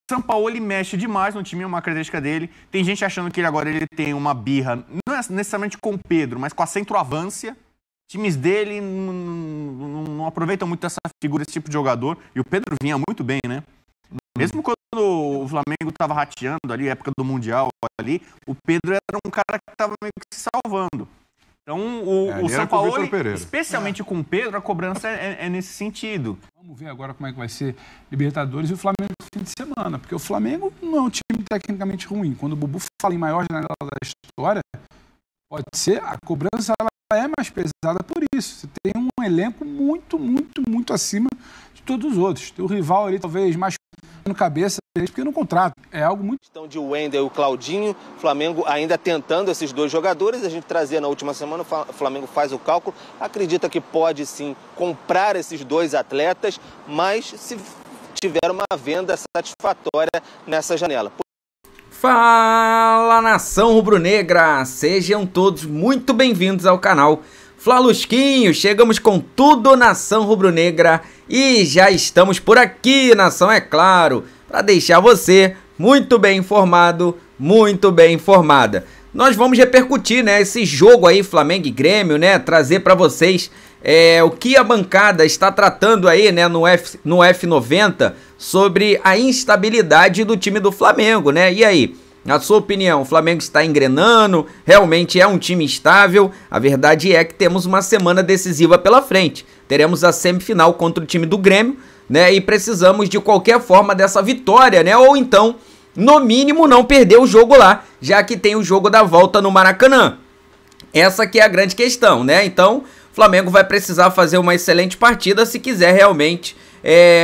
Sampaoli mexe demais no time, é uma característica dele. Tem gente achando que ele tem uma birra, não é necessariamente com o Pedro, mas com a centroavância. Times dele não aproveitam muito essa figura, esse tipo de jogador. E o Pedro vinha muito bem, né? Mesmo quando o Flamengo estava rateando ali, época do Mundial ali, o Pedro era um cara que estava meio que se salvando. Então, o Sampaoli, especialmente com o Pedro, a cobrança é nesse sentido. Vamos ver agora como é que vai ser Libertadores e o Flamengo no fim de semana, porque o Flamengo não é um time tecnicamente ruim. Quando o Bubu fala em maior janela da história, pode ser, a cobrança ela é mais pesada por isso. Você tem um elenco muito acima de todos os outros. Tem o rival ali, talvez, mais no cabeça, porque no contrato é algo muito... Questão de Wendel e o Claudinho, Flamengo ainda tentando esses dois jogadores. A gente trazia na última semana, o Flamengo faz o cálculo, acredita que pode sim comprar esses dois atletas, mas se tiver uma venda satisfatória nessa janela. Fala, nação rubro-negra! Sejam todos muito bem-vindos ao canal Flalusquinho. Chegamos com tudo, nação rubro-negra, e já estamos por aqui, nação, é claro, para deixar você muito bem informado, muito bem informada. Nós vamos repercutir, né, esse jogo aí, Flamengo e Grêmio, né, trazer para vocês o que a bancada está tratando aí, né, no F90 sobre a instabilidade do time do Flamengo, né? E aí, na sua opinião, o Flamengo está engrenando? Realmente é um time estável? A verdade é que temos uma semana decisiva pela frente. Teremos a semifinal contra o time do Grêmio, né? E precisamos de qualquer forma dessa vitória, né? Ou então, no mínimo, não perder o jogo lá, já que tem o jogo da volta no Maracanã. Essa que é a grande questão, né? Então, o Flamengo vai precisar fazer uma excelente partida se quiser realmente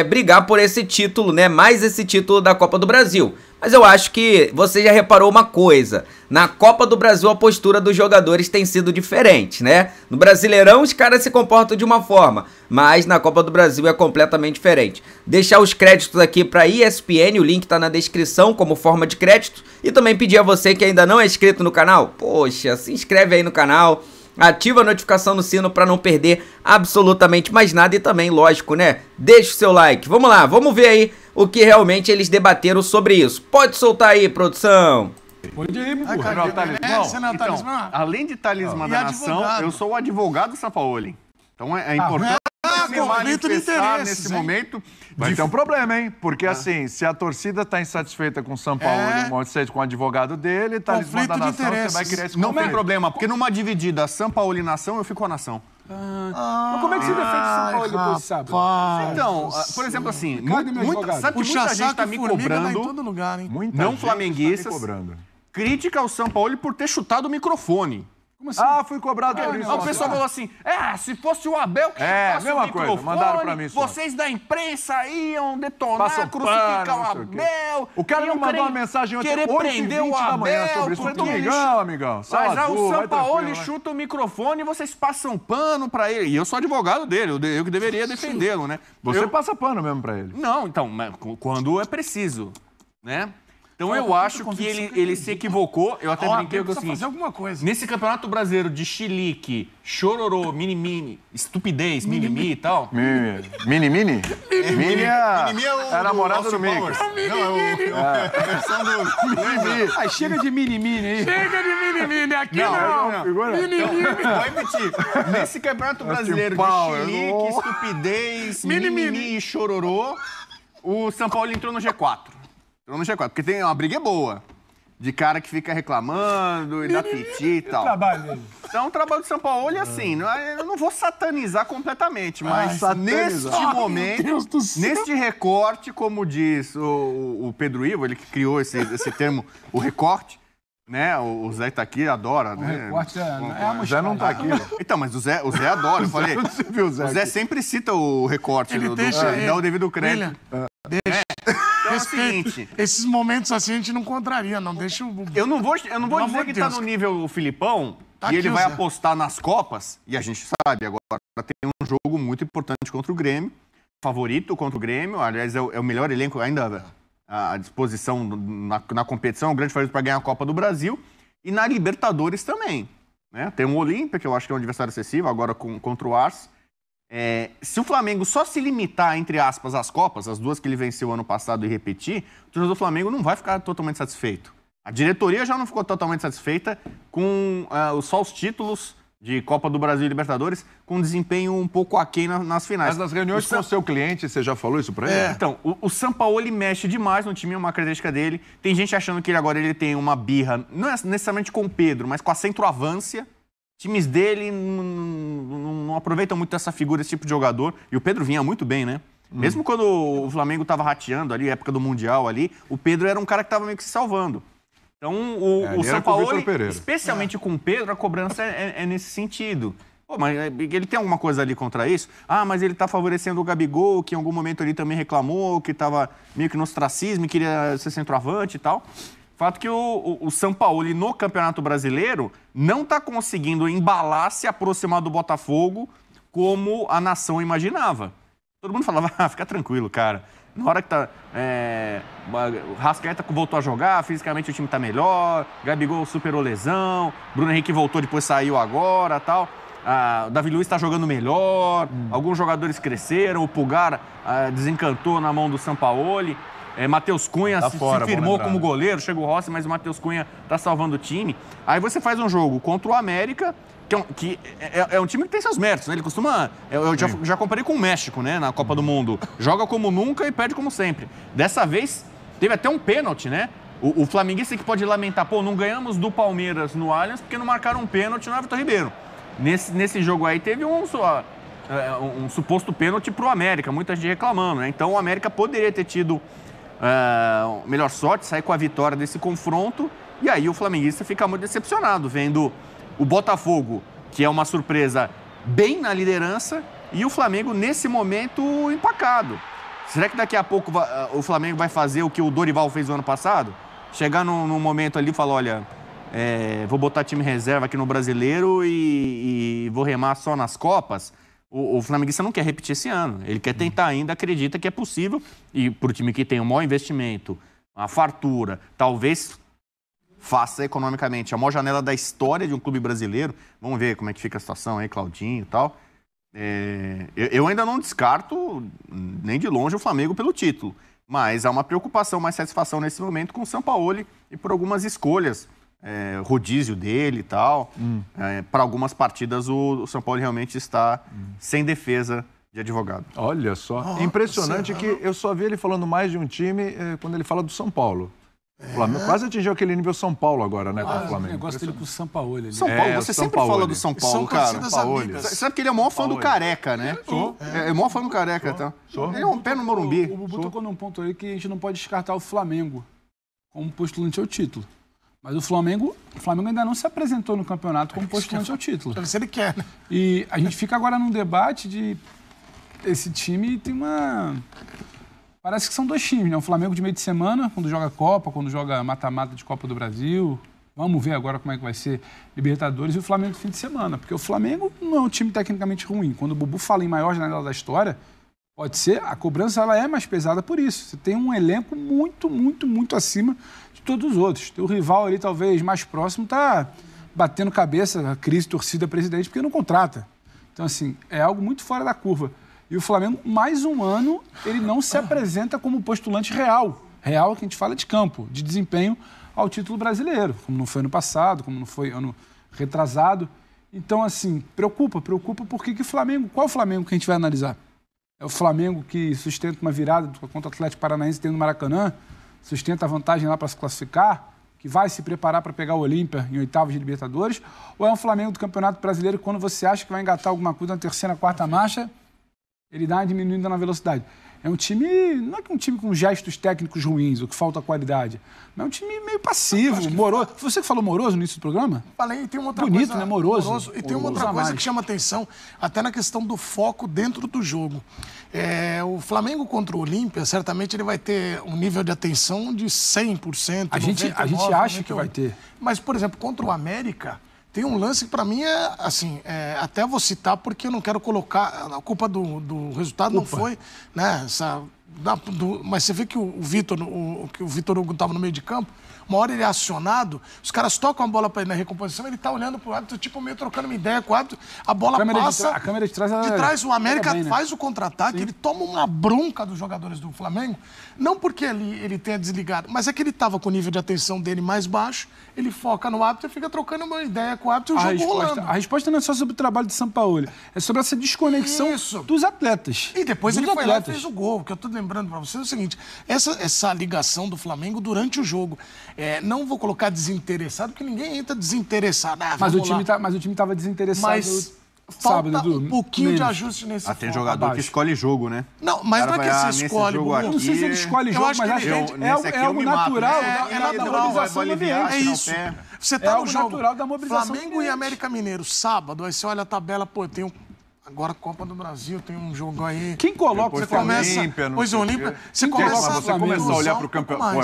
brigar por esse título, né? Mais esse título da Copa do Brasil. Mas eu acho que você já reparou uma coisa. Na Copa do Brasil a postura dos jogadores tem sido diferente, né? No Brasileirão os caras se comportam de uma forma, mas na Copa do Brasil é completamente diferente. Deixar os créditos aqui para ESPN, o link tá na descrição como forma de crédito. E também pedir a você que ainda não é inscrito no canal, poxa, se inscreve aí no canal. Ativa a notificação no sino para não perder absolutamente mais nada e também, lógico, né? Deixa o seu like. Vamos lá, vamos ver aí o que realmente eles debateram sobre isso. Pode soltar aí, produção. Pode ir, meu então, além de talismã da nação, eu sou o advogado Sampaoli. Então é importante se manifestar nesse momento. Vai ter um problema, hein? Porque assim, se a torcida está insatisfeita com o Sampaoli, com o advogado dele, talismã da nação, você vai querer esse Não tem problema, porque numa dividida Sampaoli e nação, eu fico com a nação. Mas como é que você defende o Sampaoli depois de sábado? Então, por exemplo, assim, sabe que muita gente está me cobrando, não flamenguistas, crítica ao Sampaoli por ter chutado o microfone. Como assim? Fui cobrado por isso. O pessoal falou assim, se fosse o Abel que chutasse o microfone, mandaram pra mim, vocês da imprensa iam detonar, crucificar o Abel. O cara me mandou uma mensagem ontem, querer prender o Abel sobre isso. Amigão. Mas o Sampaoli chuta o microfone e vocês passam pano pra ele. E eu sou advogado dele, eu que deveria defendê-lo, né? Você passa pano mesmo pra ele. Não, então, quando é preciso, né? Então eu acho que ele se equivocou. Eu até brinquei com o seguinte, nesse Campeonato Brasileiro de chilique, chororô, mini-mini, estupidez, mini-mi e tal... Mini-mini? Mini é a namorada do Mico. Não, é a versão do mini-mi. Chega de mini-mini aí. Chega de mini-mini, aqui não. Mini-mini. Vou repetir. Nesse Campeonato Brasileiro de chilique, estupidez, mini-mi e chororô, o São Paulo entrou no G4. No G4, porque tem uma briga boa. De cara que fica reclamando e dá piti e tal. Então, o trabalho do São Paulo é assim. Eu não vou satanizar completamente, mas neste momento, neste recorte, como diz o Pedro Ivo, ele que criou esse termo, o recorte, né? O Zé tá aqui, adora, né? O Zé não tá aqui. Então, mas o Zé adora, eu falei. O Zé sempre cita o recorte, dá o devido crédito. Então é o seguinte, esses momentos assim a gente não contraria, não. Deixa o... Eu não vou dizer que tá no nível o Filipão, e ele vai apostar nas Copas, e a gente sabe agora, tem um jogo muito importante contra o Grêmio, favorito contra o Grêmio, aliás, é o melhor elenco ainda à disposição na competição, o grande favorito para ganhar a Copa do Brasil, e na Libertadores também, né? Tem o Olímpia, que eu acho que é um adversário acessível, agora contra o Ars. se o Flamengo só se limitar, entre aspas, às Copas, as duas que ele venceu ano passado e repetir, o torcedor do Flamengo não vai ficar totalmente satisfeito. A diretoria já não ficou totalmente satisfeita com só os títulos de Copa do Brasil e Libertadores, com desempenho um pouco aquém nas finais. Mas nas reuniões com o seu cliente, você já falou isso pra ele? Então, o Sampaoli mexe demais no time, é uma característica dele. Tem gente achando que ele tem uma birra, não é necessariamente com o Pedro, mas com a centroavância. Times dele não aproveitam muito essa figura, esse tipo de jogador. E o Pedro vinha muito bem, né? Mesmo quando o Flamengo estava rateando ali, época do Mundial ali, o Pedro era um cara que estava meio que se salvando. Então, o Sampaoli, especialmente com o Pedro, a cobrança é nesse sentido. Pô, mas ele tem alguma coisa ali contra isso? Ah, mas ele tá favorecendo o Gabigol, que em algum momento ali também reclamou, que estava meio que no ostracismo, queria ser centroavante e tal. Fato que o Sampaoli no Campeonato Brasileiro não está conseguindo embalar, se aproximar do Botafogo como a nação imaginava. Todo mundo falava, fica tranquilo, cara. Na hora que o Rascaeta voltou a jogar, fisicamente o time tá melhor, Gabigol superou lesão, Bruno Henrique voltou, depois saiu agora, tal. O Davi Luiz está jogando melhor, alguns jogadores cresceram, o Pulgar desencantou na mão do Sampaoli, Matheus Cunha se firmou como goleiro, chega o Rossi, mas o Matheus Cunha tá salvando o time. Aí você faz um jogo contra o América, que é um time que tem seus méritos, né? Ele costuma... Eu já comparei com o México, né? Na Copa do Mundo. Joga como nunca e perde como sempre. Dessa vez, teve até um pênalti, né? O flamenguista que pode lamentar, pô, não ganhamos do Palmeiras no Allianz porque não marcaram um pênalti no Everton Ribeiro. Nesse jogo aí teve um suposto pênalti pro América, muita gente reclamando, né? Então o América poderia ter tido melhor sorte, sair com a vitória desse confronto, e aí o flamenguista fica muito decepcionado, vendo o Botafogo, que é uma surpresa, bem na liderança, e o Flamengo, nesse momento, empacado. Será que daqui a pouco o Flamengo vai fazer o que o Dorival fez no ano passado? Chegar num momento ali e falar, olha, vou botar time reserva aqui no Brasileiro e vou remar só nas Copas? O flamenguista não quer repetir esse ano. Ele quer tentar ainda, acredita que é possível, e para o time que tem um maior investimento, a fartura, talvez faça economicamente a maior janela da história de um clube brasileiro. Vamos ver como é que fica a situação aí, Claudinho e tal. Eu ainda não descarto, nem de longe, o Flamengo pelo título. Mas há uma preocupação, mais satisfação nesse momento com o Sampaoli e por algumas escolhas. Rodízio dele e tal. Para algumas partidas, o Sampaoli realmente está sem defesa de advogado. Olha só. Impressionante que eu só vi ele falando mais de um time quando ele fala do São Paulo. O Flamengo quase atingiu aquele nível São Paulo agora, né, com o Flamengo. O negócio dele com o Sampaoli. São Paulo, você sempre fala do São Paulo, cara. Você sabe que ele é o maior fã do Careca, né? É o maior fã do Careca, tá? Ele é um pé no Morumbi. O Bubu tocou num ponto aí que a gente não pode descartar o Flamengo como postulante ao título. Mas o Flamengo ainda não se apresentou no campeonato como postulante ao título. Se ele quer, né? E a gente fica agora num debate de... Esse time tem uma... Parece que são dois times, né? O Flamengo de meio de semana, quando joga Copa, quando joga mata-mata de Copa do Brasil. Vamos ver agora como é que vai ser Libertadores, e o Flamengo de fim de semana. Porque o Flamengo não é um time tecnicamente ruim. Quando o Bubu fala em maior janela da história, pode ser, a cobrança ela é mais pesada por isso. Você tem um elenco muito, muito, muito acima de todos os outros. O rival ali, talvez, mais próximo, tá batendo cabeça, a crise torcida presidente, porque não contrata. Então, assim, é algo muito fora da curva. E o Flamengo, mais um ano, ele não se apresenta como postulante real. Real que a gente fala de campo, de desempenho ao título brasileiro, como não foi ano passado, como não foi ano retrasado. Então, assim, preocupa porque que o Flamengo... Qual o Flamengo que a gente vai analisar? É o Flamengo que sustenta uma virada contra o Atlético Paranaense dentro do Maracanã, sustenta a vantagem lá para se classificar, que vai se preparar para pegar o Olímpia em oitavas de Libertadores? Ou é um Flamengo do Campeonato Brasileiro que, quando você acha que vai engatar alguma coisa na terceira, quarta marcha, ele dá uma diminuída na velocidade? É um time, não é que um time com gestos técnicos ruins, ou que falta qualidade, mas é um time meio passivo, moroso. Foi você que falou moroso no início do programa? Falei, tem uma outra bonito, coisa... Né? Moroso. E tem uma outra coisa que chama atenção, até na questão do foco dentro do jogo. O Flamengo contra o Olímpia, certamente ele vai ter um nível de atenção de 100%. A gente acha que vai ter. Mas, por exemplo, contra o América... Tem um lance que, para mim, até vou citar, porque eu não quero colocar... A culpa do resultado não foi, né, essa Mas você vê que o Vitor Hugo estava no meio de campo, uma hora ele é acionado, os caras tocam a bola para ele na recomposição, ele tá olhando pro árbitro, tipo, meio trocando uma ideia com o árbitro, a bola passa... A câmera de trás, o América faz o contra-ataque, ele toma uma bronca dos jogadores do Flamengo, não porque ele tenha desligado, mas é que ele estava com o nível de atenção dele mais baixo, ele foca no árbitro e fica trocando uma ideia com o árbitro e o jogo rolando. A resposta não é só sobre o trabalho de Sampaoli, é sobre essa desconexão dos atletas. E depois ele foi lá e fez o gol. O que eu tô lembrando para vocês é o seguinte, essa ligação do Flamengo durante o jogo, não vou colocar desinteressado, porque ninguém entra desinteressado. Mas o time estava desinteressado. Mas falta um pouquinho de ajuste nesse foco. Tem jogador que escolhe jogo, né? Não, mas não é que você escolhe. Não sei se ele escolhe jogo, mas é algo natural. É natural, é isso. Você tá no jogo Flamengo e América Mineiro, sábado, aí você olha a tabela, pô, tem agora Copa do Brasil, tem um jogo aí. Quem coloca? Você começa... Pois Olímpia, você começa... Mas você começa a olhar para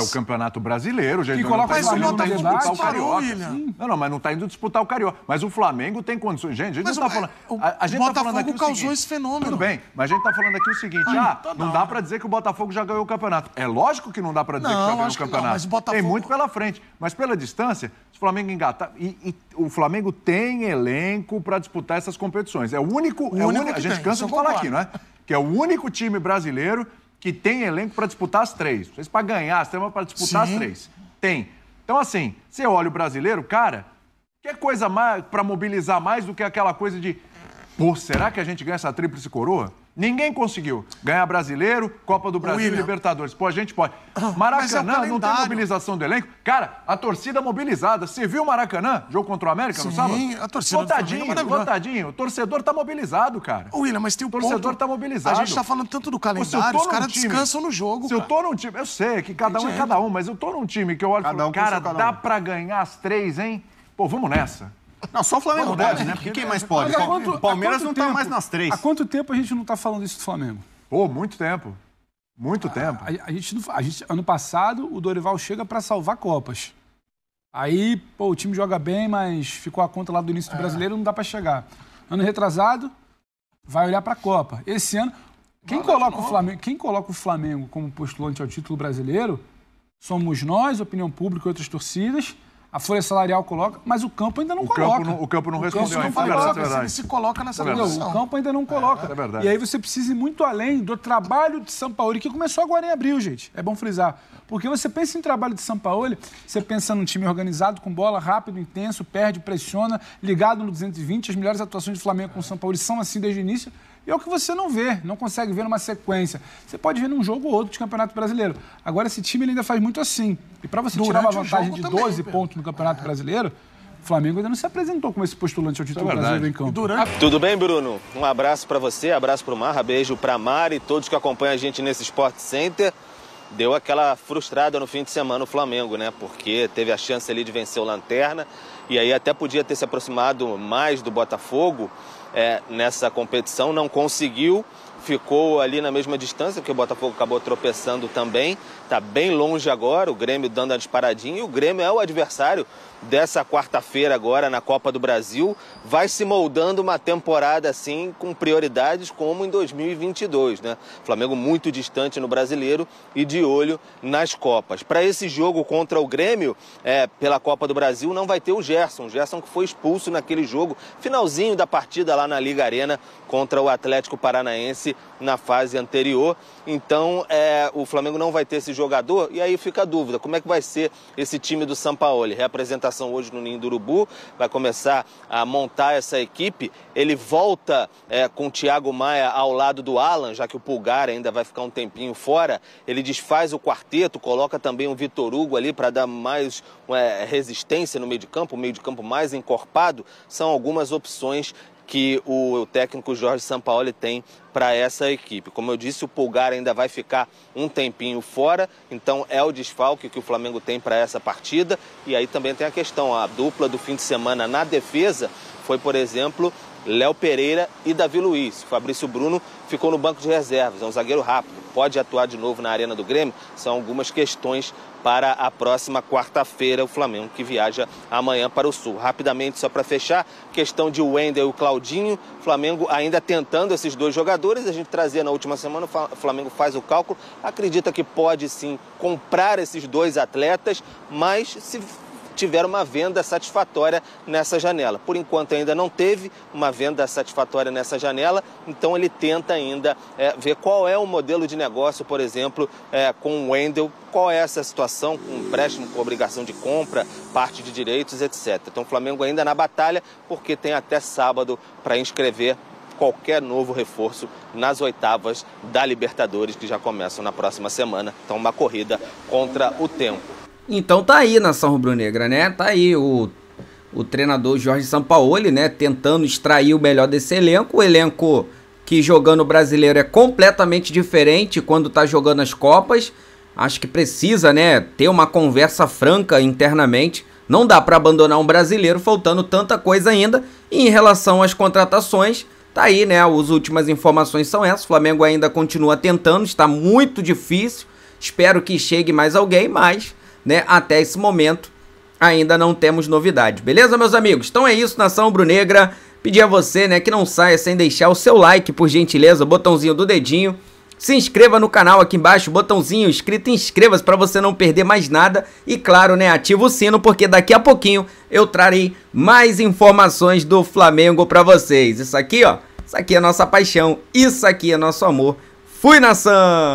o Campeonato Brasileiro, gente. Quem coloca mas o Flamengo não tá indo disputar o Carioca. Não, mas não está indo disputar o Carioca. Mas o Flamengo tem condições. Gente, a gente não está falando... A gente tá falando aqui causou esse fenômeno. Tudo bem, mas a gente está falando aqui o seguinte, não dá para dizer que o Botafogo já ganhou o campeonato. É lógico que não dá para dizer que já ganhou o campeonato. Mas Botafogo... Tem muito pela frente. Mas pela distância, se o Flamengo engatar... E o Flamengo tem elenco para disputar essas competições. É o único a gente cansa de falar aqui, não é? Que é o único time brasileiro que tem elenco para disputar as três. Vocês para ganhar, você tem para disputar as três. Tem. Então, assim, você olha o brasileiro, cara, que coisa mais para mobilizar mais do que aquela coisa de, pô, será que a gente ganha essa tríplice coroa? Ninguém conseguiu ganhar Brasileiro, Copa do Brasil e Libertadores. Pô, a gente pode. Maracanã não tem mobilização do elenco. Cara, a torcida mobilizada. Você viu o Maracanã, jogo contra o América no sábado? Sim, a torcida lotadinho. O torcedor tá mobilizado, cara. William, mas tem o torcedor tá mobilizado. A gente tá falando tanto do calendário, os caras descansam no jogo, Se eu tô num time... Eu sei que cada um é cada um, mas eu tô num time que eu olho e falo, cara, dá pra ganhar as três, hein? Pô, vamos nessa. Não, só o Flamengo pode, né? Porque quem mais pode? O Palmeiras não tá mais nas três. Há quanto tempo a gente não tá falando isso do Flamengo? Pô, muito tempo. Muito tempo. A gente, ano passado, o Dorival chega para salvar Copas. Aí, pô, o time joga bem, mas ficou a conta lá do início do Brasileiro, não dá para chegar. Ano retrasado, vai olhar para a Copa. Esse ano, quem coloca o Flamengo como postulante ao título brasileiro somos nós, opinião pública e outras torcidas. A folha salarial coloca, mas o campo ainda não coloca. O campo não respondeu. Ele se coloca nessa posição. O campo ainda não coloca. É verdade. E aí você precisa ir muito além do trabalho de Sampaoli, que começou agora em abril, gente. É bom frisar. Porque você pensa em trabalho de Sampaoli, você pensa num time organizado, com bola, rápido, intenso, perde, pressiona, ligado no 220. As melhores atuações do Flamengo com o Sampaoli são assim desde o início. E é o que você não vê, não consegue ver numa sequência. Você pode ver num jogo ou outro de Campeonato Brasileiro. Agora, esse time ele ainda faz muito assim. E para você tirar uma vantagem de 12 pontos no Campeonato Brasileiro, o Flamengo ainda não se apresentou como esse postulante ao título brasileiro em campo. Tudo bem, Bruno? Um abraço para você, abraço para o Marra, beijo para a Mari e todos que acompanham a gente nesse Sport Center. Deu aquela frustrada no fim de semana o Flamengo, né? Porque teve a chance ali de vencer o Lanterna e aí até podia ter se aproximado mais do Botafogo nessa competição, não conseguiu, ficou ali na mesma distância, porque o Botafogo acabou tropeçando também, está bem longe agora, o Grêmio dando a disparadinha, e o Grêmio é o adversário dessa quarta-feira agora na Copa do Brasil, vai se moldando uma temporada assim com prioridades como em 2022, né? Flamengo muito distante no Brasileiro e de olho nas Copas. Para esse jogo contra o Grêmio, pela Copa do Brasil, não vai ter o Gerson que foi expulso naquele jogo, finalzinho da partida lá na Liga Arena contra o Atlético Paranaense na fase anterior. Então, o Flamengo não vai ter esse jogador, e aí fica a dúvida, como é que vai ser esse time do Sampaoli? Reapresentação hoje no Ninho do Urubu, vai começar a montar essa equipe, ele volta com o Thiago Maia ao lado do Alan, já que o Pulgar ainda vai ficar um tempinho fora, ele desfaz o quarteto, coloca também o Vitor Hugo ali para dar mais resistência no meio de campo, o meio de campo mais encorpado, são algumas opções que o técnico Jorge Sampaoli tem para essa equipe. Como eu disse, o Pulgar ainda vai ficar um tempinho fora, então é o desfalque que o Flamengo tem para essa partida. E aí também tem a questão, a dupla do fim de semana na defesa foi, por exemplo, Léo Pereira e Davi Luiz. Fabrício Bruno ficou no banco de reservas, é um zagueiro rápido, pode atuar de novo na Arena do Grêmio? São algumas questões para a próxima quarta-feira, o Flamengo que viaja amanhã para o Sul. Rapidamente, só para fechar, questão de Wendel e o Claudinho, Flamengo ainda tentando esses dois jogadores, a gente trazia na última semana, o Flamengo faz o cálculo, acredita que pode sim comprar esses dois atletas, mas se tiver uma venda satisfatória nessa janela. Por enquanto ainda não teve uma venda satisfatória nessa janela, então ele tenta ainda ver qual é o modelo de negócio, por exemplo, com o Wendel, qual é essa situação, com empréstimo, com obrigação de compra, parte de direitos, etc. Então o Flamengo ainda na batalha, porque tem até sábado para inscrever qualquer novo reforço nas oitavas da Libertadores, que já começam na próxima semana. Então uma corrida contra o tempo. Então tá aí, nação rubro-negra, né? Tá aí o treinador Jorge Sampaoli, né? Tentando extrair o melhor desse elenco. O elenco que jogando o brasileiro é completamente diferente quando tá jogando as Copas. Acho que precisa, né? Ter uma conversa franca internamente. Não dá pra abandonar um brasileiro faltando tanta coisa ainda. E em relação às contratações, tá aí, né? As últimas informações são essas. O Flamengo ainda continua tentando, está muito difícil. Espero que chegue mais alguém, mas, né, até esse momento ainda não temos novidade. Beleza, meus amigos? Então é isso, nação rubro-negra. Pedir a você, né, que não saia sem deixar o seu like, por gentileza, o botãozinho do dedinho. Se inscreva no canal aqui embaixo, botãozinho escrito inscreva-se para você não perder mais nada. E claro, né, ativa o sino, porque daqui a pouquinho eu trarei mais informações do Flamengo para vocês. Isso aqui, ó, isso aqui é nossa paixão, isso aqui é nosso amor. Fui, nação!